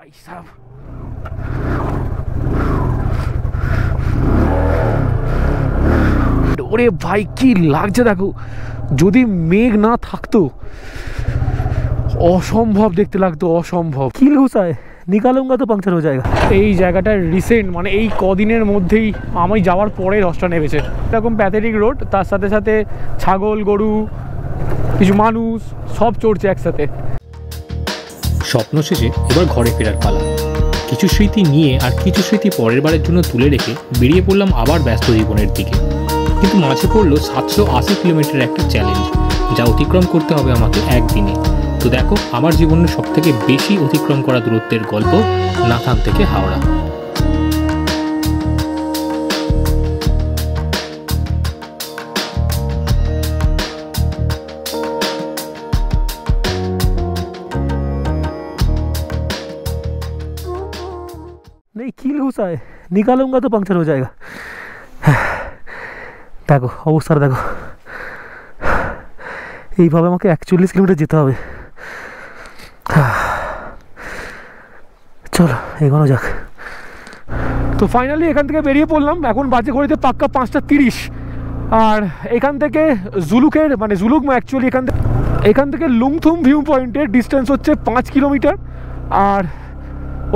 भाई साहब ওরে ভাই কি লাগছে দেখো, যদি মেঘ না থাকতো অসম্ভব দেখতে লাগতো, অসম্ভব। কি ঘুষায় নিকালুঙ্গা তো পাংচার হয়ে যায়গা। এই জায়গাটা রিসেন্ট মানে এই কদিনের মধ্যেই আমি যাওয়ার পরে রসটা নেমেছে। এরকম প্যাথেটিক রোড, তার সাথে সাথে ছাগল গরু কিছু মানুষ সব চড়ছে একসাথে। স্বপ্ন শেষে এবার ঘরে ফেরার পালা। কিছু স্মৃতি নিয়ে আর কিছু স্মৃতি পরের বারের জন্য তুলে রেখে বেরিয়ে পড়লাম আবার ব্যস্ত জীবনের দিকে। কিন্তু মাঝে পড়লো 780 কিলোমিটার একটা চ্যালেঞ্জ, যা অতিক্রম করতে হবে আমাকে একদিনে। তো দেখো আমার জীবনের সবথেকে বেশি অতিক্রম করা দূরত্বের গল্প, নাথান থেকে হাওড়া। नहीं कील घुसा है, निकालूंगा तो पंक्चर हो जाएगा। देखो অবস্থা দেখো, এইভাবে আমাকে 41 কিলোমিটার যেতে হবে। চলো এগোনো যাক। তো ফাইনালি এখান থেকে বেরিয়ে পড়লাম। এখন বাজে ঘড়িতে পাক্কা 5:30। আর এখান থেকে জুলুকের মানে জুলুক অ্যাকচুয়ালি এখান থেকে লুংথুম ভিউ পয়েন্টের ডিস্টেন্স হচ্ছে 5 কিলোমিটার, আর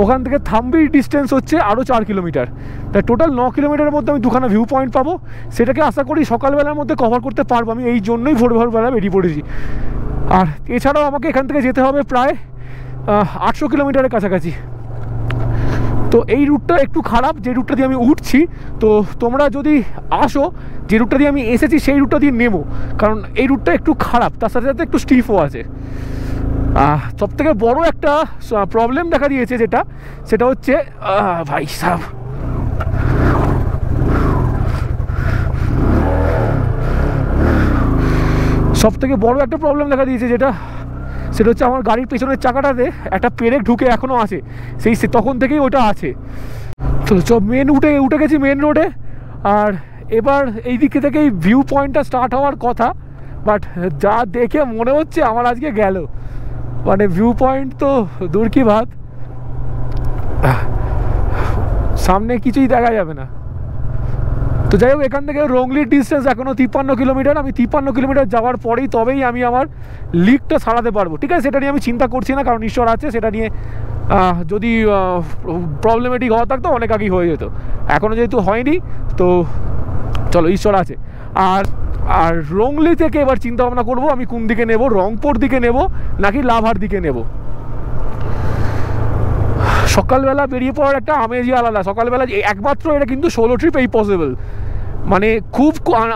ওখান থেকে থাম্বির ডিস্টেন্স হচ্ছে আরও 4 কিলোমিটার। তাই টোটাল 9 কিলোমিটারের মধ্যে আমি দুখানা ভিউ পয়েন্ট পাবো। সেটাকে আশা করি সকালবেলার মধ্যে কভার করতে পারবো। আমি এই জন্যই ভোরবেলা বেরিয়ে পড়েছি। আর এছাড়াও আমাকে এখান থেকে যেতে হবে প্রায় 800 কিলোমিটারের কাছাকাছি। তো এই রুটটা একটু খারাপ, যে রুটটা দিয়ে আমি উঠছি। তো তোমরা যদি আসো, যে রুটটা দিয়ে আমি এসেছি সেই রুটটা দিয়ে নেবো, কারণ এই রুটটা একটু খারাপ, তার সাথে সাথে একটু স্টিফও আছে। সব থেকে বড় একটা প্রবলেম দেখা দিয়েছে সেটা হচ্ছে ভাই সাহেব সব থেকে বড় একটা প্রবলেম দেখা দিয়েছে সেটা হচ্ছে আমার গাড়ির পেছনের চাকাটাতে একটা পেরেক ঢুকে এখনও আছে, তখন থেকেই ওটা আছে। তো সব উঠে গেছি মেন রোডে। আর এবার এই দিকে থেকেই ভিউ পয়েন্টটা স্টার্ট হওয়ার কথা, বাট যা দেখে মনে হচ্ছে আমার আজকে গেল। মানে ভিউ পয়েন্ট তো দূর কি বাত, সামনে কিছুই দেখা যাবে না। তো যাই হোক, এখান থেকে রংলির ডিস্টেন্স এখনও 53 কিলোমিটার। আমি 53 কিলোমিটার যাওয়ার পরেই তবেই আমি আমার লিকটা সারাতে পারবো। ঠিক আছে, সেটা নিয়ে আমি চিন্তা করছি না, কারণ ঈশ্বর আছে। সেটা নিয়ে যদি প্রবলেমেটিক হওয়া থাকতো অনেক আগেই হয়ে যেত। এখনও যেহেতু হয়নি, তো চলো ঈশ্বর আছে। আর রংলি থেকে এবার চিন্তা ভাবনা করবো আমি কোন দিকে নেব, রংপুর দিকে নেব নাকি লাভার দিকে নেব। সকালবেলা বেরিয়ে পড়ার একটা আমেজই আলাদা। সকালবেলা একমাত্র এটা কিন্তু সোলো ট্রিপ এই পসিবল। মানে খুব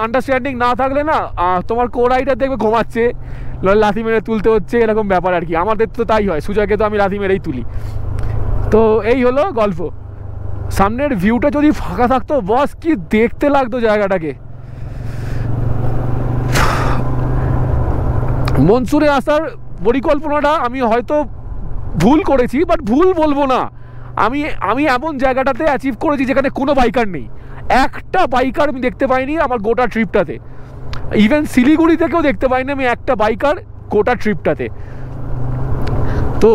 আন্ডারস্ট্যান্ডিং না থাকলে না, তোমার কো রাইডার দেখবে ঘুমাচ্ছে, লাথি মেরে তুলতে হচ্ছে, এরকম ব্যাপার আর কি। আমাদের তো তাই হয়, সুজয়কে তো আমি লাথি মেরেই তুলি। তো এই হলো গল্প। সামনের ভিউটা যদি ফাঁকা থাকতো, বস কি দেখতে লাগতো জায়গাটাকে। মনসুরে আসার পরিকল্পনাটা আমি হয়তো ভুল করেছি, বাট ভুল বলবো না। আমি এমন জায়গাটাতে অ্যাচিভ করেছি যেখানে কোনো বাইকার নেই, একটা বাইকার আমি দেখতে পাইনি আমার গোটা ট্রিপটাতে। ইভেন শিলিগুড়ি থেকেও দেখতে পাইনি আমি একটা বাইকার গোটা ট্রিপটাতে। তো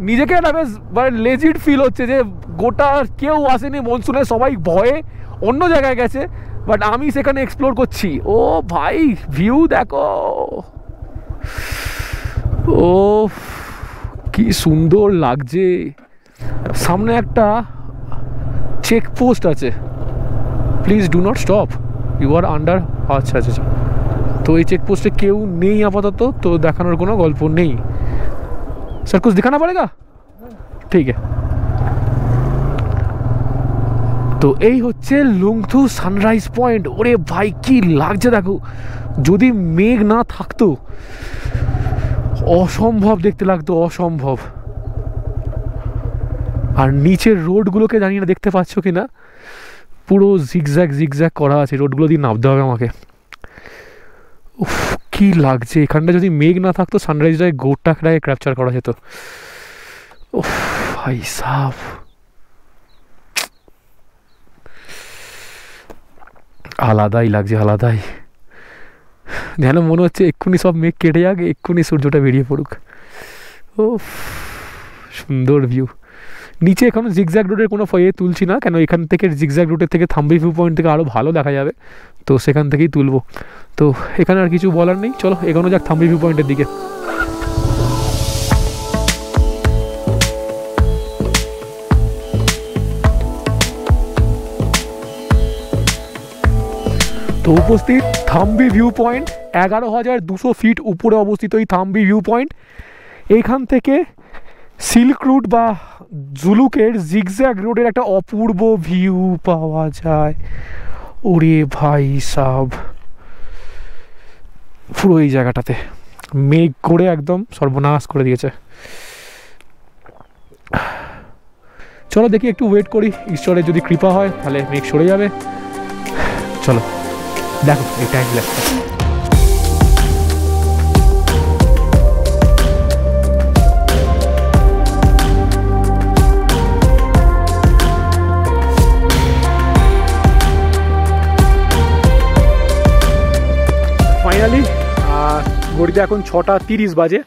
নিজেকে একটা বেশ মানে লেজিড ফিল হচ্ছে যে গোটা কেউ আসেনি মনসুনে, সবাই ভয়ে অন্য জায়গায় গেছে, বাট আমি সেখানে এক্সপ্লোর করছি। ও ভাই ভিউ দেখো, ও কি সুন্দর লাগছে। সামনে একটা চেকপোস্ট আছে, please do not stop, you are under. আচ্ছা আচ্ছা আচ্ছা, তো এই চেকপোস্টে কেউ নেই আপাতত, তো দেখানোর কোনো গল্প নেই। স্যার কুছ দিখানা পড়েগা, ঠিক আছে। তো এই হচ্ছে লুংথু সানরাইজ পয়েন্ট। ওরে ভাই কি লাগছে দেখো, যদি মেঘ না থাকতো অসম্ভব দেখতে লাগতো, অসম্ভব। আর নিচের রোডগুলোকে জানি না দেখতে পাচ্ছ কি না, পুরো জিগজ্যাগ করা আছে, রোডগুলো দিয়ে নামতে হবে আমাকে। উফ কি লাগছে। এখানটা যদি মেঘ না থাকতো সানরাইজটাকে গোটাটাকে ক্যাপচার করা যেত। উফ ভাই সাব, আলাদাই লাগছে, আলাদাই। যেন মনে হচ্ছে এক্ষুনি সব মেঘ কেটে যাক, এক্ষুনি সূর্যটা বেরিয়ে পড়ুক। ও সুন্দর ভিউ। নিচে এখনও জিগজ্যাগ রোডের কোনো তুলছি না, কেন এখান থেকে জিগজ্যাগ রোডের থেকে থাম্বি ভিউ পয়েন্ট থেকে আরও ভালো দেখা যাবে, তো সেখান থেকেই তুলবো। তো এখানে আর কিছু বলার নেই, চলো এগোনো যাক থাম্বি ভিউ পয়েন্টের দিকে। তো উপস্থিত থাম্বি ভিউ পয়েন্ট, 11,200 ফিট উপরে অবস্থিত এই থাম্বি ভিউ পয়েন্ট। এইখান থেকে সিল্ক রুট বা জুলুকের জিগজ্যাগ রোডের একটা অপূর্ব ভিউ পাওয়া যায়। ওরে ভাই সাব, পুরো এই জায়গাটাতে মেঘ করে একদম সর্বনাশ করে দিয়েছে। চলো দেখি, একটু ওয়েট করি, ঈশ্বরের যদি কৃপা হয় তাহলে মেঘ সরে যাবে। চলো দেখো এই টাইম ল্যাপটা। ফাইনালি ঘড়িতে এখন 6:30 বাজে,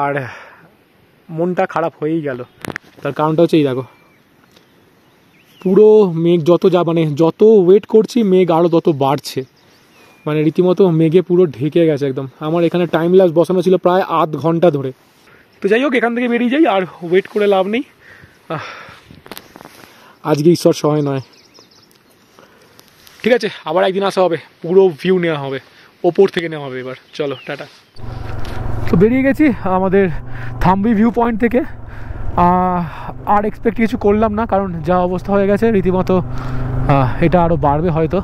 আর মনটা খারাপ হয়েই গেল। তার কারণটা হচ্ছে এই দেখো, পুরো মেঘ যত ওয়েট করছি মেঘ আরও তত বাড়ছে, মানে রীতিমতো মেঘে পুরো ঢেকে গেছে একদম। আমার এখানে টাইম ল্যাপস বসানো ছিল প্রায় আধ ঘন্টা ধরে। তো যাই হোক, এখান থেকে বেরিয়ে যাই, আর ওয়েট করে লাভ নেই। আজকে ঈশ্বর সহায় নয়। ঠিক আছে, আবার একদিন আসা হবে, পুরো ভিউ নেওয়া হবে, ওপর থেকে নেওয়া হবে এবার। চলো টাটা। তো বেরিয়ে গেছি আমাদের থাম্বি ভিউ পয়েন্ট থেকে। আর এক্সপেক্ট কিছু করলাম না, কারণ যা অবস্থা হয়ে গেছে রীতিমতো এটা আরও বাড়বে হয়তো।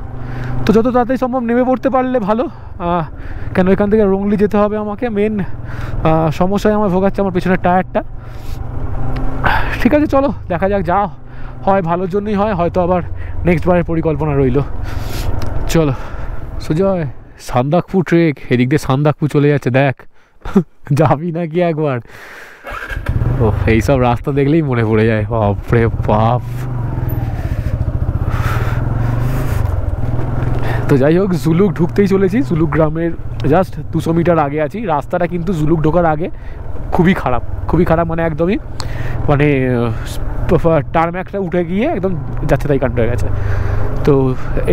তো যত তাড়াতাড়ি সম্ভব নেমে পড়তে পারলে ভালো, কেন এখান থেকে রংলি যেতে হবে আমাকে। মেন সমস্যায় আমার ভোগাচ্ছে আমার পেছনের টায়ারটা। ঠিক আছে চলো দেখা যাক, যা হয় ভালোর জন্যই হয়, হয়তো আবার নেক্সট বারের পরিকল্পনা রইল। চলো সুজয়, সান্দাকপু ট্রেক, এদিক দিয়ে সান্দাকপু চলে যাচ্ছে, দেখ যাবি নাকি একবার? ও এইসব রাস্তা দেখলেই মনে পড়ে যায়, বাপরে বাপ। তো যাই হোক, জুলুক ঢুকতেই চলেছি। জুলুক গ্রামের জাস্ট 200 মিটার আগে আছি। রাস্তাটা কিন্তু জুলুক ঢোকার আগে খুবই খারাপ, মানে একদমই মানে টারম্যাকটা উঠে গিয়ে একদম যাচ্ছে তাই কাণ্ড হয়ে গেছে। তো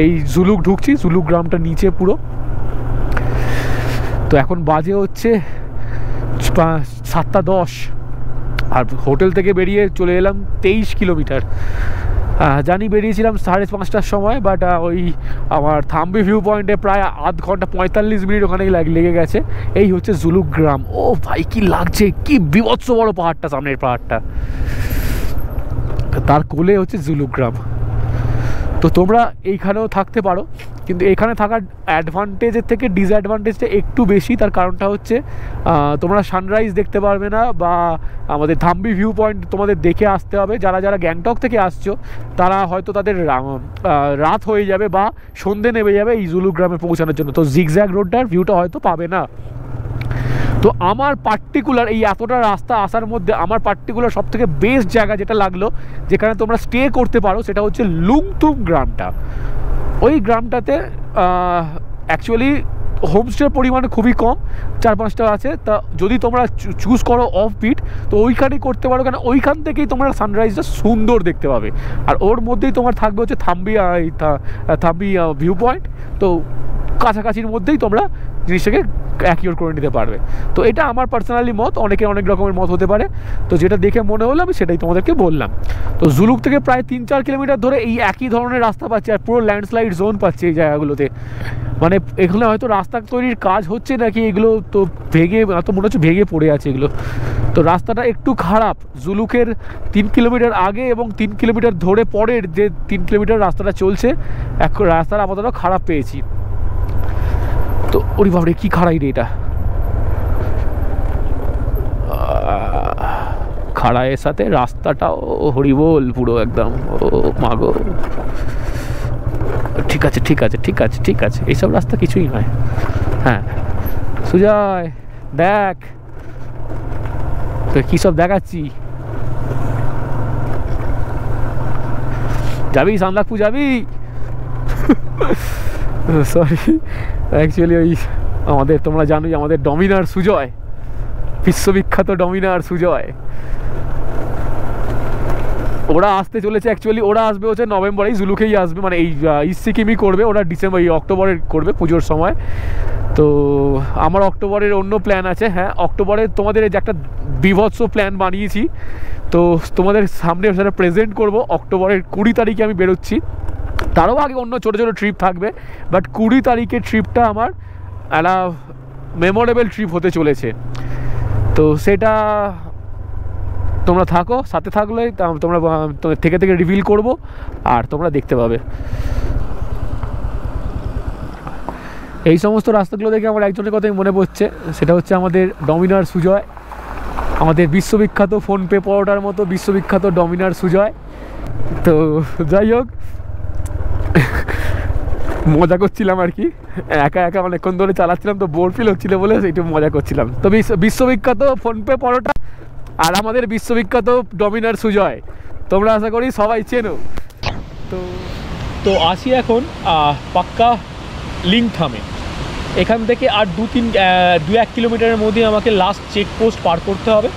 এই জুলুক ঢুকছি, জুলুক গ্রামটা নিচে পুরো। তো এখন বাজে হচ্ছে 7:10, আর হোটেল থেকে বেরিয়ে চলে এলাম 23 কিলোমিটার। জানি বেরিয়েছিলাম 5:30টার সময়, বাট ওই আমার থাম্বি ভিউ পয়েন্টে প্রায় আধ ঘন্টা 45 মিনিট ওখানে লেগে গেছে। এই হচ্ছে জুলুক গ্রাম। ও ভাই কি লাগছে, কি বিভৎস বড় পাহাড়টা, সামনের পাহাড়টা, তার কোলে হচ্ছে জুলুক গ্রাম। তো তোমরা এইখানেও থাকতে পারো, কিন্তু এখানে থাকার অ্যাডভান্টেজের থেকে ডিসঅ্যাডভান্টেজটা একটু বেশি। তার কারণটা হচ্ছে তোমরা সানরাইজ দেখতে পারবে না, বা আমাদের থাম্বি ভিউ পয়েন্ট তোমাদের দেখে আসতে হবে। যারা গ্যাংটক থেকে আসছো তারা হয়তো তাদের রাত হয়ে যাবে বা সন্ধে নেমে যাবে এই জুলুক গ্রামে পৌঁছানোর জন্য, তো জিগজ্যাগ রোডটার ভিউটা হয়তো পাবে না। তো আমার পার্টিকুলার এই এতটা রাস্তা আসার মধ্যে আমার পার্টিকুলার সবথেকে বেস্ট জায়গা যেটা লাগলো, যেখানে তোমরা স্টে করতে পারো, সেটা হচ্ছে লুংথুম গ্রামটা। ওই গ্রামটাতে অ্যাকচুয়ালি হোমস্টের পরিমাণ খুবই কম, 4-5টা আছে। তা যদি তোমরা চুজ করো অফ বিট, তো ওইখানেই করতে পারো, কেন ওইখান থেকেই তোমরা সানরাইজটা সুন্দর দেখতে পাবে। আর ওর মধ্যেই তোমার থাকবে হচ্ছে থাম্বি ভিউ পয়েন্ট। তো কাছাকাছির মধ্যেই তোমরা জিনিসটাকে অ্যাকিওর করে নিতে পারবে। তো এটা আমার পার্সোনালি মত, অনেকের অনেক রকমের মত হতে পারে। তো যেটা দেখে মনে হলো আমি সেটাই তোমাদেরকে বললাম। তো জুলুক থেকে প্রায় 3-4 কিলোমিটার ধরে এই একই ধরনের রাস্তা পাচ্ছি, আর পুরো ল্যান্ডস্লাইড জোন পাচ্ছি এই জায়গাগুলোতে। মানে এখানে হয়তো রাস্তা তৈরির কাজ হচ্ছে নাকি, এগুলো তো মনে হচ্ছে ভেঙে পড়ে আছে এগুলো। তো রাস্তাটা একটু খারাপ। জুলুকের 3 কিলোমিটার আগে এবং 3 কিলোমিটার ধরে পরের যে 3 কিলোমিটার রাস্তাটা চলছে, রাস্তাটা আপাতত খারাপ পেয়েছি। তো ওরে বাবরে কি খাড়াই রে এটা, খাড়াইয়ের সাথে রাস্তাটাও হরিবোল পুরো একদম। ও মাগো, ঠিক আছে, এইসব রাস্তা কিছুই নয়। হ্যাঁ সুজয় দেখ তো কি সব দেখাচ্ছি, যাবি সান্দাকপু যাবি? সরি, অ্যাকচুয়ালি ওই আমাদের তোমরা জানোই আমাদের ডমিনার সুজয়, বিশ্ববিখ্যাত ডমিনার সুজয়, ওরা আসতে চলেছে, অ্যাকচুয়ালি ওরা আসবে হচ্ছে নভেম্বরেই, জুলুকেই আসবে, মানে এই ইস্ট সিকিমই করবে ওরা, ডিসেম্বর এই অক্টোবরে করবে পুজোর সময়। তো আমার অক্টোবরের অন্য প্ল্যান আছে। হ্যাঁ, অক্টোবরে তোমাদের এই যে একটা বিভৎস প্ল্যান বানিয়েছি, তো তোমাদের সামনে সেটা প্রেজেন্ট করব। অক্টোবরের 20 তারিখে আমি বেরোচ্ছি, তারও আগে অন্য ছোটো ছোটো ট্রিপ থাকবে, বাট 20 তারিখের ট্রিপটা আমার একটা মেমোরেবল ট্রিপ হতে চলেছে। তো সেটা তোমরা থাকো, সাথে থাকলে তোমরা থেকে থেকে রিভিল করব আর তোমরা দেখতে পাবে। এই সমস্ত রাস্তাগুলো দেখে আমার একজনের কথাই মনে পড়ছে, সেটা হচ্ছে আমাদের ডমিনার সুজয়, আমাদের বিশ্ববিখ্যাত ফোনপে পরোটার মতো বিশ্ববিখ্যাত ডমিনার সুজয়। তো যাই হোক, মজা করছিলাম আর কি, একা একা অনেকক্ষণ ধরে চালাচ্ছিলাম তো বোর ফিল হচ্ছিল বলে একটু মজা করছিলাম। তো বিশ্ববিখ্যাত ফোনপে পরোটা আর আমাদের বিশ্ববিখ্যাত ডমিনার সুজয় তোমরা আশা করি সবাই চেনো। তো আসি এখন পাক্কা লিংথামে। এখান থেকে আর 2-1 কিলোমিটারের মধ্যে আমাকে লাস্ট চেকপোস্ট পার করতে হবে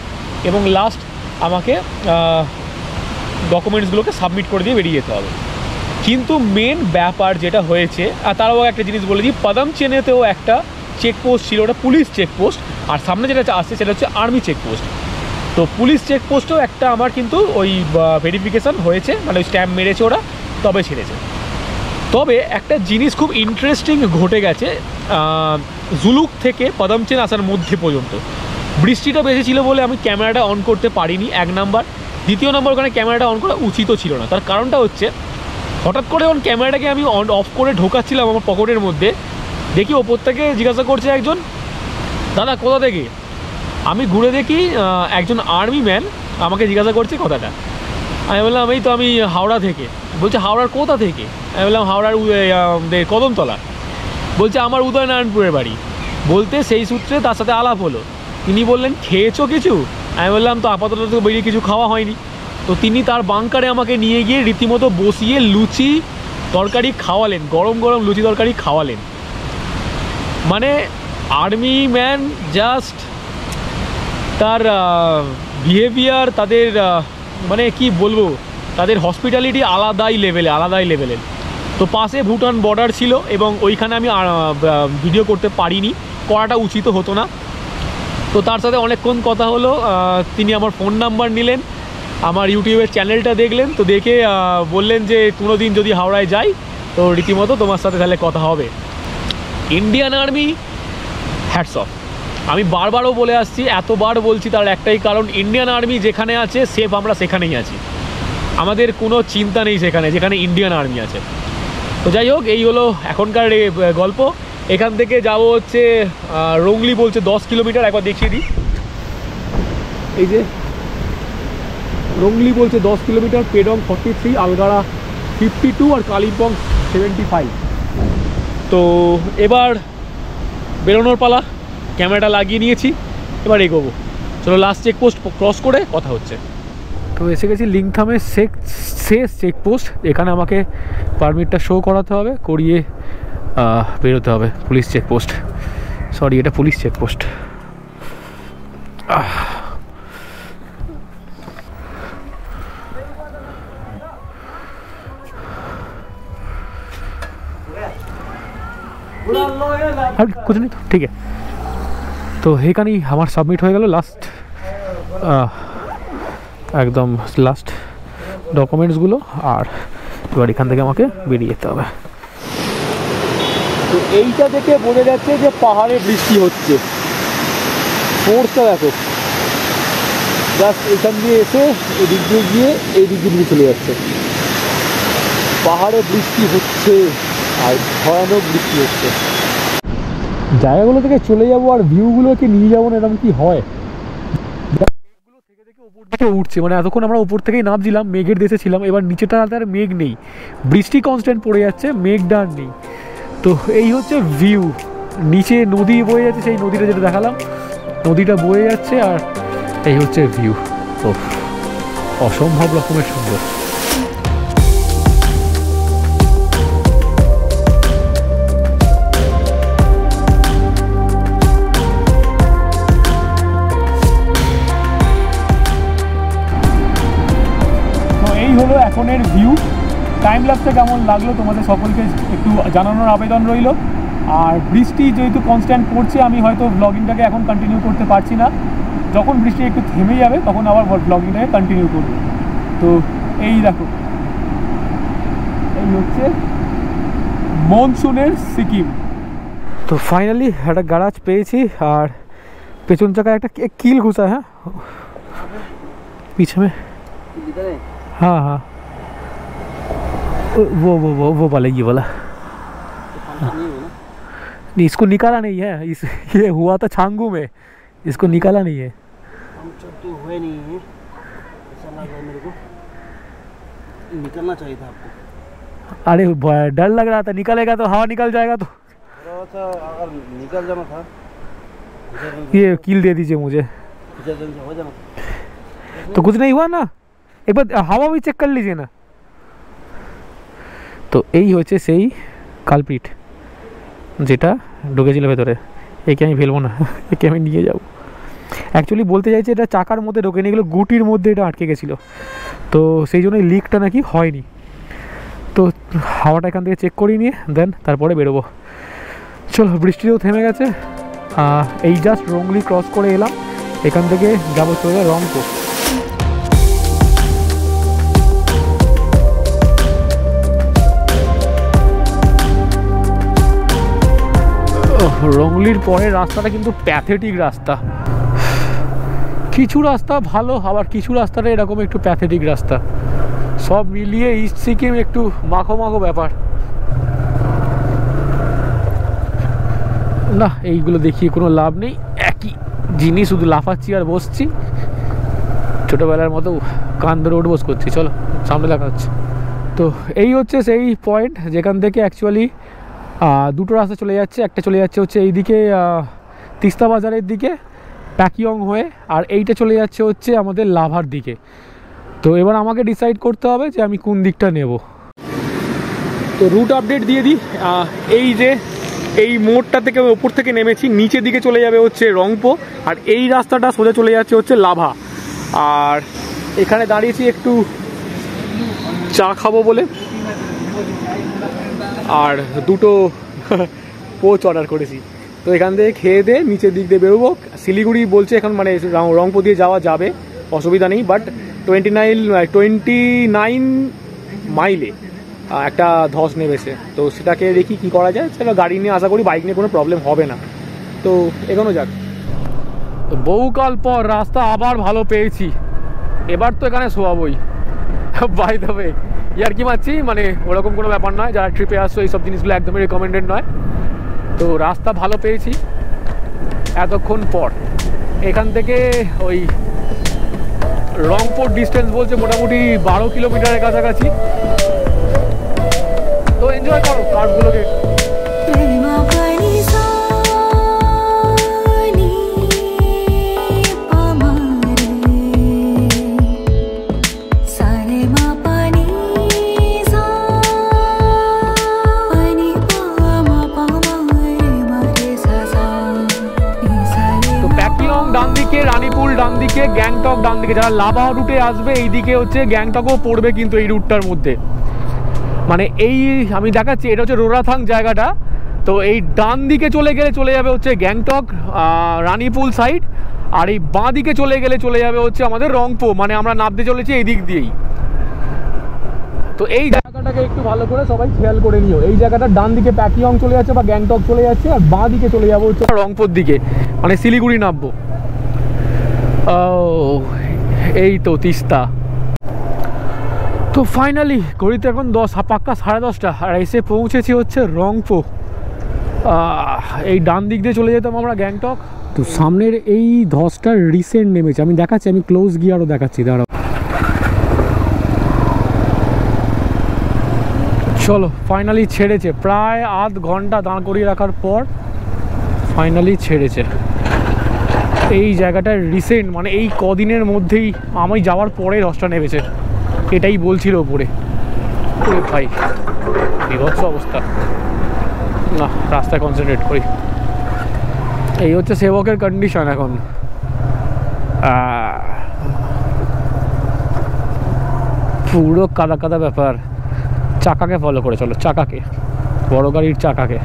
এবং লাস্ট আমাকে ডকুমেন্টসগুলোকে সাবমিট করে দিয়ে বেরিয়ে যেতে হবে। কিন্তু মেন ব্যাপার যেটা হয়েছে, আর তারও একটা জিনিস বলে দিই, পদমচেনেতেও একটা চেকপোস্ট ছিল, ওটা পুলিশ চেকপোস্ট, আর সামনে যেটা আসছে সেটা হচ্ছে আর্মি চেকপোস্ট। তো পুলিশ চেকপোস্টেও একটা আমার কিন্তু ওই ভেরিফিকেশান হয়েছে, মানে ওই স্ট্যাম্প মেরেছে ওরা, তবে ছেড়েছে। তবে একটা জিনিস খুব ইন্টারেস্টিং ঘটে গেছে জুলুক থেকে পদমচেন আসার মধ্যে পর্যন্ত। বৃষ্টিটা বেশি ছিল বলে আমি ক্যামেরাটা অন করতে পারিনি, 1 নাম্বার। দ্বিতীয় নম্বর, ওখানে ক্যামেরাটা অন করা উচিতও ছিল না। তার কারণটা হচ্ছে, হঠাৎ করে যখন ক্যামেরাটাকে আমি অফ করে ঢোকাচ্ছিলাম আমার পকেটের মধ্যে, দেখি ওপর থেকে জিজ্ঞাসা করছে একজন, দাদা কোথা থেকে? আমি ঘুরে দেখি একজন আর্মি ম্যান আমাকে জিজ্ঞাসা করছে কথাটা। আমি বললাম আমি হাওড়া থেকে। বলছে হাওড়ার কোথা থেকে? আমি বললাম হাওড়ার কদমতলা। বলছে আমার উদয়নারায়ণপুরের বাড়ি। বলতে সেই সূত্রে তার সাথে আলাপ হলো। তিনি বললেন খেয়েছো কিছু? আমি বললাম তো আপাতত তো বেরিয়ে কিছু খাওয়া হয়নি। তো তিনি তার বাংকারে আমাকে নিয়ে গিয়ে রীতিমতো বসিয়ে লুচি তরকারি খাওয়ালেন, গরম গরম লুচি তরকারি খাওয়ালেন। মানে আর্মি ম্যান জাস্ট তার বিহেভিয়ার, তাদের মানে কি বলবো, তাদের হসপিটালিটি আলাদাই লেভেলের। তো পাশে ভুটান বর্ডার ছিল এবং ওইখানে আমি ভিডিও করতে পারিনি, করাটা উচিত হতো না। তো তার সাথে অনেকক্ষণ কথা হলো, তিনি আমার ফোন নাম্বার নিলেন, আমার ইউটিউবের চ্যানেলটা দেখলেন, তো দেখে বললেন যে কোনো দিন যদি হাওড়ায় যাই তো রীতিমতো তোমার সাথে তাহলে কথা হবে। Indian army hats off. আমি বারবারও বলে আসছি, এতবার বলছি, তার একটাই কারণ, ইন্ডিয়ান আর্মি যেখানে আছে সেফ আমরা সেখানেই আছি, আমাদের কোনো চিন্তা নেই যেখানে ইন্ডিয়ান আর্মি আছে। তো যাই হোক, এই হলো এখনকার গল্প। এখান থেকে যাবো হচ্ছে রংলি, বলছে 10 কিলোমিটার। একবার দেখিয়ে দিই, এই যে রংলি বলছে 10 কিলোমিটার, পেডং 43, আলগাড়া 52 আর কালিম্পং 75। তো এবার বেরোনোর পালা, ক্যামেরাটা লাগিয়ে নিয়েছি, এবার এগোবো। চলো লাস্ট চেকপোস্ট ক্রস করে কথা হচ্ছে। তো এসে গেছি লিংথামের শেষ চেকপোস্ট। এখানে আমাকে পারমিটটা শো করাতে হবে, করিয়ে বেরোতে হবে। পুলিশ চেকপোস্ট, সরি এটা পুলিশ চেকপোস্ট। कुछ नहीं तो ठीक है। तो এখানেই আমার সাবমিট হয়ে গেল লাস্ট, একদম লাস্ট ডকুমেন্টসগুলো। আর এবার এখান থেকে আমাকে বেরিয়ে যেতে হবে। তো এইটা দেখে বোঝা যাচ্ছে যে পাহাড়ে বৃষ্টি হচ্ছে, ফোর্সটা দেখো, জাস্ট এখান দিয়ে এসে এদিক দিয়ে গিয়ে এই দিক দিয়ে চলে যাচ্ছে। পাহাড়ে বৃষ্টি হচ্ছে আর ভয়ানক বৃষ্টি হচ্ছে। জায়গাগুলো থেকে চলে যাবো আর ভিউগুলোকে নিয়ে যাবো না, এরকম কি হয়? মেঘগুলো থেকে থেকে উপর দিকে উঠছে, মানে এতক্ষণ আমরা উপর থেকেই নামছিলাম, মেঘের দেশে ছিলাম, এবার নিচেটা আর মেঘ নেই, বৃষ্টি কনস্ট্যান্ট পড়ে যাচ্ছে, মেঘটা আর নেই। তো এই হচ্ছে ভিউ, নিচে নদী বয়ে যাচ্ছে, সেই নদীটা যেটা দেখালাম, নদীটা বয়ে যাচ্ছে, আর এই হচ্ছে ভিউ। তো অসম্ভব রকমের সুন্দর। এই এই হলো এখনের ভিউ। টাইম ল্যাপসে কেমন লাগলো তোমাদের সকলকে একটু জানানোর আবেদন রইল। আর বৃষ্টি যেহেতু কনস্ট্যান্ট পড়ছে, আমি হয়তো ব্লগিংটাকে এখন কন্টিনিউ করতে পারছি না। যখন বৃষ্টি একটু থেমে যাবে তখন আবার ব্লগিংটাকে কন্টিনিউ করবো। তো এই দেখো, এই হচ্ছে মনসুনের সিকিম। তো ফাইনালি একটা গ্যারাজ পেয়েছি, আর পেছন চাকায় একটা কিল ঘুষা। হ্যাঁ पीछे में, हाँ हाँ वो वाला, ये वाला नहीं, इसको निकाला नहीं है। ये हुआ था छांगू में, इसको निकाला नहीं है। तो हुए नहीं है, ऐसा लग रहा है मेरे को। निकलना चाहिए था आपको। अरे डर लग रहा था, निकलेगा तो हवा निकल जाएगा। तो अगर निकल जाना था, ये कील दे दीजिए मुझे। हो जाना तो कुछ नहीं हुआ ना, एक बार হাওয়া भी চেক कर लीजिए ना। তো এই হচ্ছে সেই কালপিট যেটা ঢুকেছিল ভেতরে। একে আমি ফেলবো না, একে আমি নিয়ে যাব। অ্যাকচুয়ালি বলতে চাইছি এটা চাকার মধ্যে ঢোকে নিয়ে গেলো, গুটির মধ্যে এটা আটকে গেছিলো, তো সেই জন্য লিকটা নাকি হয়নি। তো হাওয়াটা এখান থেকে চেক করিয়ে নিয়ে দেন তারপরে বেরোবো। চলো, বৃষ্টিও থেমে গেছে। এই জাস্ট রংলি ক্রস করে এলাম, এখান থেকে যাবো চলে রংপুর। রংলির পরে রাস্তাটা কিন্তু প্যাথেটিক রাস্তা। কিছু রাস্তা ভালো, আবার কিছু রাস্তাটা এরকম একটু প্যাথেটিক রাস্তা। সব মিলিয়ে ইস্ট সিকিম একটু মাখো মাখো ব্যাপার। না, এইগুলো দেখিয়ে কোনো লাভ নেই, একই জিনিস, শুধু লাফাচ্ছি আর বসছি, ছোটোবেলার মতো কান ধরে উঠবোস করছি। চলো সামনে দেখা হচ্ছে। তো এই হচ্ছে সেই পয়েন্ট যেখান থেকে অ্যাকচুয়ালি দুটো রাস্তা চলে যাচ্ছে। একটা চলে যাচ্ছে হচ্ছে এইদিকে তিস্তা বাজারের দিকে প্যাকিয়ং হয়ে, আর এইটা চলে যাচ্ছে হচ্ছে আমাদের লাভার দিকে। তো এবার আমাকে ডিসাইড করতে হবে যে আমি কোন দিকটা নেব। তো রুট আপডেট দিয়ে দিই। এই যে এই মোড়টা থেকে ওপর থেকে নেমেছি, নিচের দিকে চলে যাবে হচ্ছে রংপো, আর এই রাস্তাটা সোজা চলে যাচ্ছে হচ্ছে লাভা। আর এখানে দাঁড়িয়েছি একটু চা খাবো বলে, আর দুটো পোচ অর্ডার করেছি। তো এখান থেকে খেয়ে দিয়ে নিচের দিক দিয়ে বেরোবো। শিলিগুড়ি বলছে এখন, মানে রংপো দিয়ে যাওয়া যাবে, অসুবিধা নেই, বাট 29 মাইলে একটা ধস নেমেছে। তো সেটাকে দেখি কি করা যায়। সেটা গাড়ি নিয়ে আশা করি বাইক নিয়ে কোনো প্রবলেম হবে না। তো এগোনো যাক। তো বহুকাল পর রাস্তা আবার ভালো পেয়েছি, এবার তো এখানে শোয়াবই। বাই দ্য ওয়ে, ইয়ার কি মারছি, মানে ওরকম কোনো ব্যাপার নয়, যারা ট্রিপে আসছো এইসব জিনিসগুলো একদমই রেকমেন্ডেড নয়। তো রাস্তা ভালো পেয়েছি এতক্ষণ পর। এখান থেকে ওই রংপুর ডিস্টেন্স বলছে মোটামুটি 12 কিলোমিটারের কাছাকাছি। তো এনজয় করো কার্ডগুলোকে। ডান দিকে রানীপুল, ডান দিকে গ্যাংটক, ডান দিকে যারা লাভা রুটে আসবে এইদিকে হচ্ছে গ্যাংটকও পড়বে কিন্তু এই রুটটার মধ্যে। মানে এই আমি দেখাচ্ছি, এটা হচ্ছে রোরাথাং জায়গাটা। তো এই ডান দিকে চলে গেলে চলে যাবে হচ্ছে গ্যাংটক রানীপুল সাইড, আর এই বাঁ দিকে চলে গেলে চলে যাবে হচ্ছে আমাদের রংপো। মানে আমরা নামতে চলেছি এই দিক দিয়েই। তো এই জায়গাটাকে একটু ভালো করে সবাই খেয়াল করে নিও। এই জায়গাটা ডান দিকে প্যাকিয়ং চলে যাচ্ছে বা গ্যাংটক চলে যাচ্ছে, আর বাঁ দিকে চলে যাবো হচ্ছে রংপোর দিকে, মানে শিলিগুড়ি নামবো। এই তো তিস্তা। তো ফাইনালি ঘড়িতে এখন পাক্কা 10:30, আর এসে পৌঁছেছি হচ্ছে রংপো। এই ডান দিক দিয়ে চলে যেতাম আমরা গ্যাংটক। তো সামনের এই ধসটা রিসেন্ট নেমেছে, আমি দেখাচ্ছি, আমি ক্লোজ গিয়ারও দেখাচ্ছি, দাঁড়াও। চলো ফাইনালি ছেড়েছে, প্রায় আধ ঘন্টা দাঁড় করিয়ে রাখার পর ফাইনালি ছেড়েছে। এই জায়গাটা রিসেন্ট, মানে এই কদিনের মধ্যেই আমি যাওয়ার পরে ধসটা নেমেছে, এটাই বলছিল ওপরে। ভাই বিভৎস অবস্থা, না রাস্তায় কনসেন্ট্রেট করি। এই হচ্ছে সেবকের কন্ডিশন এখন। পুরো কাদা কাদা ব্যাপার। চাকাকে ফলো করে চলো, চাকাকে, বড় গাড়ির চাকাকে।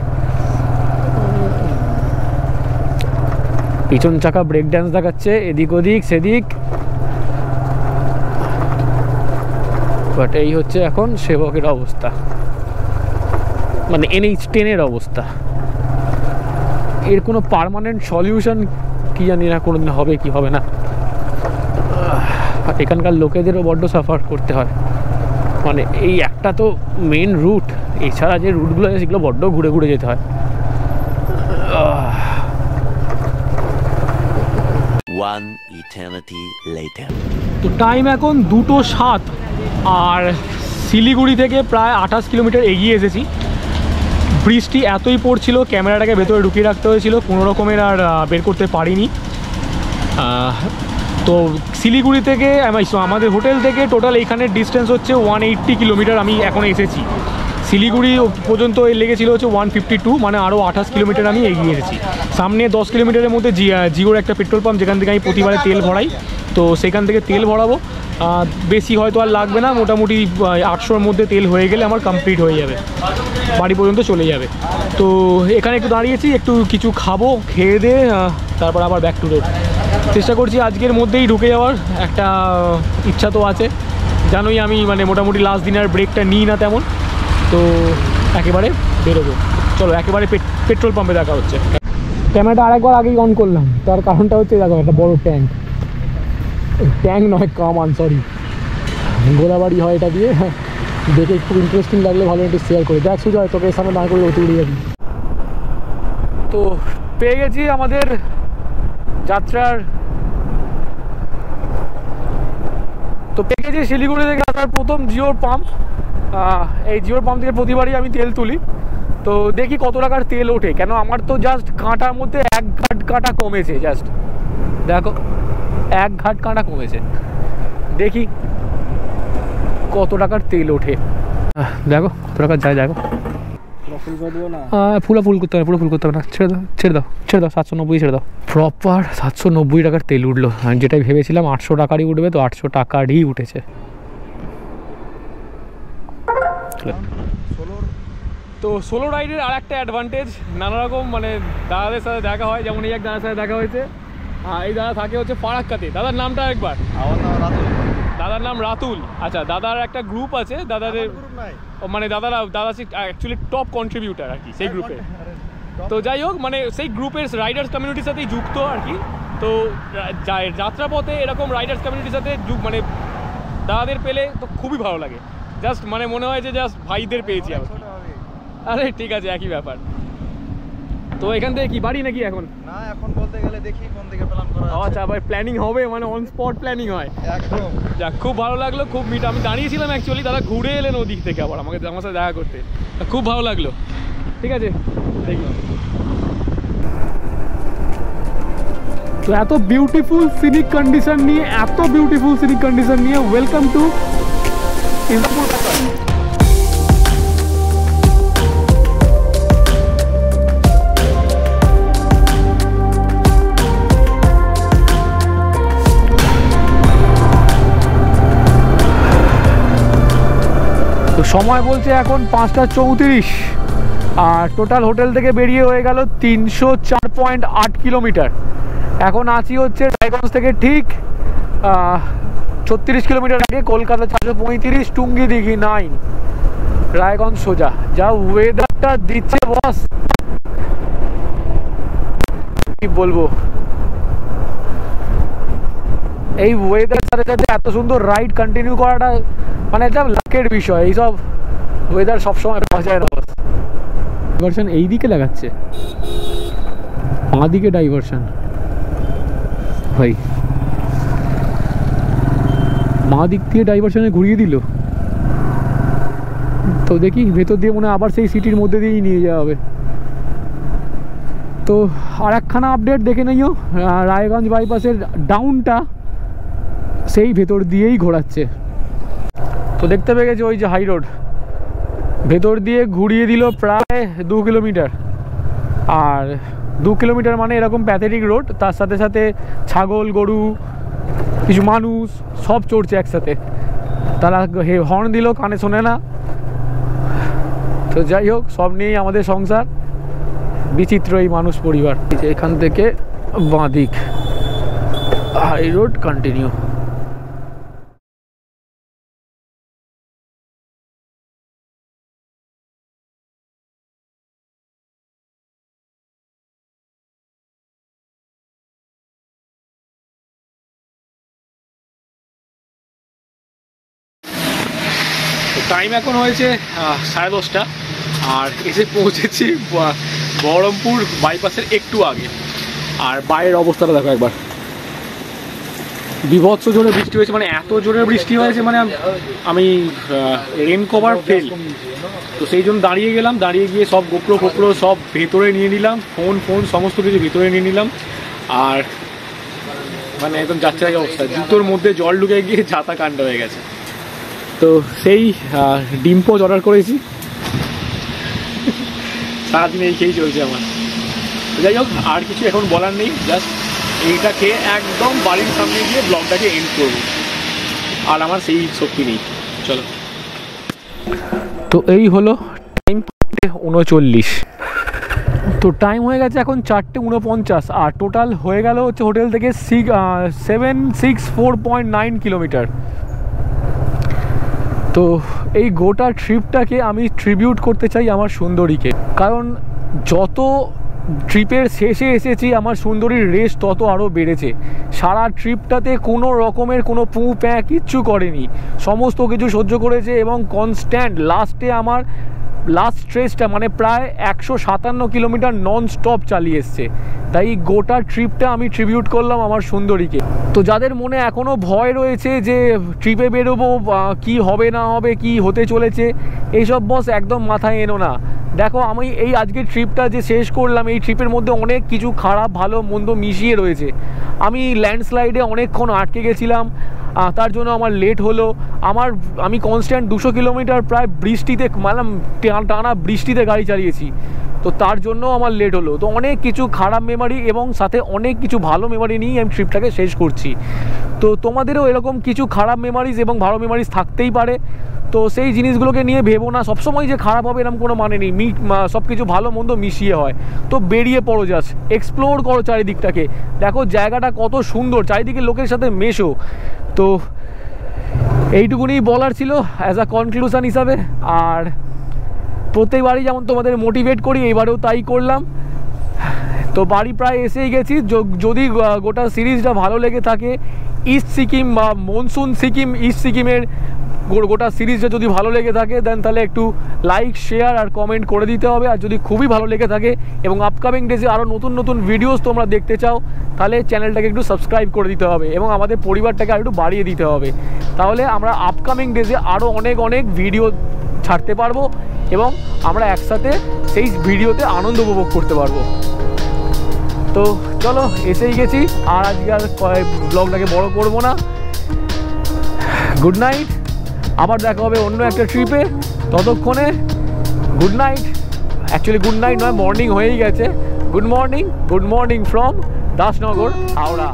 পিছন চাকা ব্রেক ড্যান্স দেখাচ্ছে এদিক ওদিক সেদিক। বাট এই হচ্ছে এখন সেবকের অবস্থা, মানে NH10-এর অবস্থা। এর কোনো পার্মানেন্ট সলিউশন কি জানি না, কোনোদিন হবে কি হবে না। এখানকার লোকেদেরও বড্ড সাফার করতে হয়, মানে এই একটা তো মেন রুট, এছাড়া যে রুটগুলো আছে সেগুলো বড্ড ঘুরে ঘুরে যেতে হয়। One eternity later. তো টাইম এখন 2:07 আর শিলিগুড়ি থেকে প্রায় 28 কিলোমিটার এগিয়ে এসেছি। বৃষ্টি এতই পড়ছিল, ক্যামেরাটাকে ভেতরে ঢুকিয়ে রাখতে হয়েছিল, কোনো রকমের আর বের করতে পারিনি। তো শিলিগুড়ি থেকে আমাদের হোটেল থেকে টোটাল এইখানের ডিস্টেন্স হচ্ছে 180 কিলোমিটার। আমি এখন এসেছি শিলিগুড়ি পর্যন্ত লেগেছিল হচ্ছে 152, মানে আরও 28 কিলোমিটার আমি এগিয়ে এসেছি। সামনে 10 কিলোমিটারের মধ্যে জিওর একটা পেট্রোল পাম্প, যেখান থেকে আমি প্রতিবারে তেল ভরাই, তো সেখান থেকে তেল ভরাবো। বেশি হয়তো আর লাগবে না, মোটামুটি 800-র মধ্যে তেল হয়ে গেলে আমার কমপ্লিট হয়ে যাবে, বাড়ি পর্যন্ত চলে যাবে। তো এখানে একটু দাঁড়িয়েছি, একটু কিছু খাবো, খেয়ে দিয়ে তারপর আবার ব্যাক টু রোড। চেষ্টা করছি আজকের মধ্যেই ঢুকে যাওয়ার, একটা ইচ্ছা তো আছে। জানোই আমি মানে মোটামুটি লাস্ট দিনের ব্রেকটা নিই না তেমন, তো একেবারে বেরোবো। চলো একেবারে পেট্রোল পাম্পে দেখা হচ্ছে। ক্যামেরাটা আরেকবার আগেই অন করলাম, তার কারণটা হচ্ছে দেখো একটা বড় ট্যাঙ্ক নয় কামান, সরি, গোলাবাড়ি হয় এটা দিয়ে। দেখে খুব ইন্টারেস্টিং লাগলে ভালো একটু শেয়ার করে দেখ। সুজয় তোকে সামনে দাঁড় করে উঠে উড়ে যাবি। তো পেয়ে গেছি আমাদের যাত্রার, তো পেয়ে গেছি শিলিগুড়ি থেকে আসার প্রথম জিওর পাম্প। এই জিওর পাম্প থেকে প্রতিবারই আমি তেল তুলি, তো দেখি কত টাকার তেল ওঠে। কেন আমার তো জাস্ট কাঁটার মধ্যে 1 ঘাট কাঁটা কমেছে, জাস্ট দেখো 1 ঘাট কাঁটা কমেছে। দেখি কত টাকার তেল ওঠে, দেখো কত টাকার যায়। দেখো ফুল করতে হবে, পুরো ফুল করতে হবে না, ছেড়ে দাও 790 ছেড়ে দাও। প্রপার 790 টাকার তেল উঠলো। আমি যেটাই ভেবেছিলাম 800 টাকারই উঠবে, তো 800 টাকারই উঠেছে। তো সোলো রাইডের আর একটা অ্যাডভান্টেজ, নানা রকম মানে দাদাদের সাথে দেখা হয়। যেমন এই এক দাদার সাথে দেখা হয়েছে, এই দাদা থাকে হচ্ছে ফারাক্কাতে। দাদার নামটা একবার? আমার নাম রাতুল। দাদার নাম রাতুল। আচ্ছা, দাদার একটা গ্রুপ আছে, দাদাদের মানে দাদা অ্যাকচুয়ালি টপ কন্ট্রিবিউটার আর কি সেই গ্রুপে। তো যাই হোক, মানে সেই গ্রুপের রাইডার্স কমিউনিটির সাথেই যুক্ত আর কি। তো যাত্রাপথে এরকম রাইডার্স কমিউনিটির সাথে মানে দাদাদের পেলে তো খুবই ভালো লাগে। জাস্ট মানে মনে হয় যে জাস্ট ভাইদের পেয়েছি আর কি। আরে ঠিক আছে, একই ব্যাপার। তো এখান থেকে কি বাড়ি নাকি এখন? না, এখন বলতে গেলে দেখি কোন দিকে প্ল্যান করা আছে। আচ্ছা, আবার প্ল্যানিং হবে, মানে অন স্পট প্ল্যানিং হয় একদম। যাক, খুব ভালো লাগলো, খুব মিট। আমি দাঁড়িয়েছিলাম অ্যাকচুয়ালি, তারা ঘুরে এলেন ওদিক থেকে আবার আমার সাথে দেখা করতে, খুব ভালো লাগলো। ঠিক আছে, দেখি। তো এত বিউটিফুল সিনিক কন্ডিশন নিয়ে ওয়েলকাম টু ইন্দ্রপুর। তো সময় বলছে এখন 5:34, আর টোটাল হোটেল থেকে বেরিয়ে হয়ে গেল 304.8 কিলোমিটার। এখন আছি হচ্ছে রায়গঞ্জ থেকে ঠিক 36 কিলোমিটার আগে, কলকাতা 435, টুঙ্গি দিঘি 9, রায়গঞ্জ সোজা। যা ওয়েদারটা দিচ্ছে বস, কি বলবো। এই ওয়েদার সাথে সাথে এত সুন্দর রাইড কন্টিনিউ করাটা মানে একটা লাকের বিষয়। এইসব ওয়েদার সবসময় পাওয়া যায় না। ডাইভারশন এই দিকে লাগাচ্ছে, বাঁ দিকে ডাইভারশন ভাই, বাঁ দিক দিয়ে ডাইভারশনে ঘুরিয়ে দিল। তো দেখি ভেতর দিয়ে মনে হয় আবার সেই সিটির মধ্যে দিয়েই নিয়ে যাওয়া হবে। তো আর একখানা আপডেট দেখে নিও, রায়গঞ্জ বাইপাসের ডাউনটা সেই ভেতর দিয়েই ঘোরাচ্ছে। তো দেখতে পেয়ে গেছি ওই যে হাই রোড, ভেতর দিয়ে ঘুরিয়ে দিল প্রায় 2 কিলোমিটার। আর 2 কিলোমিটার মানে এরকম প্যাথেটিক রোড, তার সাথে সাথে ছাগল, গরু, কিছু মানুষ সব চড়ছে একসাথে। তারা হর্ন দিল, কানে শোনে না। তো যাই হোক, সব নিয়েই আমাদের সংসার, বিচিত্র এই মানুষ পরিবার। এখান থেকে বাঁ দিক, হাই রোড কন্টিনিউ। টাইম এখন হয়েছে 10:30, আর এসে পৌঁছেছি বহরমপুর বাইপাসের একটু আগে। আর বাইরের অবস্থাটা দেখো একবার, বিভৎস জোরে বৃষ্টি হয়েছে, মানে এত জোরে বৃষ্টি হয়েছে মানে আমি রেন কভার ফেল। তো সেই জন্য দাঁড়িয়ে গেলাম, দাঁড়িয়ে গিয়ে সব গোপ্রো সব ভেতরে নিয়ে নিলাম, ফোন সমস্ত কিছু ভেতরে নিয়ে নিলাম। আর মানে একদম যাচ্ছে অবস্থা, জুতোর মধ্যে জল ঢুকে গিয়ে যাতা কাণ্ড হয়ে গেছে। তো সেই ডিম পোচ অর্ডার করেছি, সারাদিন এই খেয়েই চলছে আমার। যাই হোক, আর কিছু এখন বলার নেই, জাস্ট এইটা খেয়ে একদম বাড়ির সামনে গিয়ে ব্লগটাকে এন্ড করবো, আর আমার সেই শক্তি নেই। চলো, তো এই হলো টাইম 39। তো টাইম হয়ে গেছে এখন 4:49, আর টোটাল হয়ে গেল হচ্ছে হোটেল থেকে 764.9 কিলোমিটার। তো এই গোটা ট্রিপটাকে আমি ট্রিবিউট করতে চাই আমার সুন্দরীকে, কারণ যত ট্রিপের শেষে এসেছি আমার সুন্দরীর রেস তত আরও বেড়েছে। সারা ট্রিপটাতে কোনো রকমের কোনো পু প্যাঁ কিচ্ছু করেনি, সমস্ত কিছু সহ্য করেছে এবং কনস্ট্যান্ট লাস্টে আমার লাস্ট স্ট্রেচটা মানে প্রায় 157 কিলোমিটার নন স্টপ চালিয়ে এসছে। তাই গোটা ট্রিপটা আমি ট্রিবিউট করলাম আমার সুন্দরীকে। তো যাদের মনে এখনও ভয় রয়েছে যে ট্রিপে বেরোবো কি হবে না হবে, কি হতে চলেছে, এইসব বস একদম মাথায় এনো না। দেখো, আমি এই আজকের ট্রিপটা যে শেষ করলাম, এই ট্রিপের মধ্যে অনেক কিছু খারাপ ভালো মন্দ মিশিয়ে রয়েছে। আমি ল্যান্ডস্লাইডে অনেকক্ষণ আটকে গেছিলাম, তার জন্য আমার লেট হলো। আমি কনস্ট্যান্ট 200 কিলোমিটার প্রায় বৃষ্টিতে, মানে টানা বৃষ্টিতে গাড়ি চালিয়েছি, তো তার জন্য আমার লেট হলো। তো অনেক কিছু খারাপ মেমারি এবং সাথে অনেক কিছু ভালো মেমারি নিয়েই আমি ট্রিপটাকে শেষ করছি। তো তোমাদেরও এরকম কিছু খারাপ মেমারিজ এবং ভালো মেমারিজ থাকতেই পারে, তো সেই জিনিসগুলোকে নিয়ে ভেবো না সবসময় যে খারাপ হবে এরকম কোনো মানে নেই। সব কিছু ভালো মন্দ মিশিয়ে হয়। তো বেরিয়ে পড়ো, জাস্ট এক্সপ্লোর করো চারিদিকটাকে, দেখো জায়গাটা কত সুন্দর, চারিদিকে লোকের সাথে মেশো। তো এইটুকুনি বলার ছিল অ্যাজ আ কনক্লুশন হিসাবে। আর প্রত্যেকবারই যেমন তোমাদের মোটিভেট করি, এইবারেও তাই করলাম। তো বাড়ি প্রায় এসেই গেছি। যদি গোটা সিরিজটা ভালো লেগে থাকে, ইস্ট সিকিম বা মনসুন সিকিম, ইস্ট সিকিমের গোটা সিরিজটা যদি ভালো লেগে থাকে দেন তাহলে একটু লাইক, শেয়ার আর কমেন্ট করে দিতে হবে। আর যদি খুবই ভালো লেগে থাকে এবং আপকামিং ডেজে আরও নতুন নতুন ভিডিওস তোমরা দেখতে চাও, তাহলে চ্যানেলটাকে একটু সাবস্ক্রাইব করে দিতে হবে এবং আমাদের পরিবারটাকে আর একটু বাড়িয়ে দিতে হবে। তাহলে আমরা আপকামিং ডেজে আরও অনেক ভিডিও ছাড়তে পারবো এবং আমরা একসাথে সেই ভিডিওতে আনন্দ উপভোগ করতে পারবো। তো চলো, এসেই গেছি, আর আজকে আর ব্লগটাকে বড় করবো না। গুড নাইট, আবার দেখা হবে অন্য একটা ট্রিপে। ততক্ষণে good night, actually good night নয়, মর্নিং হয়েই গেছে। Good morning from Dasnagar, Howrah.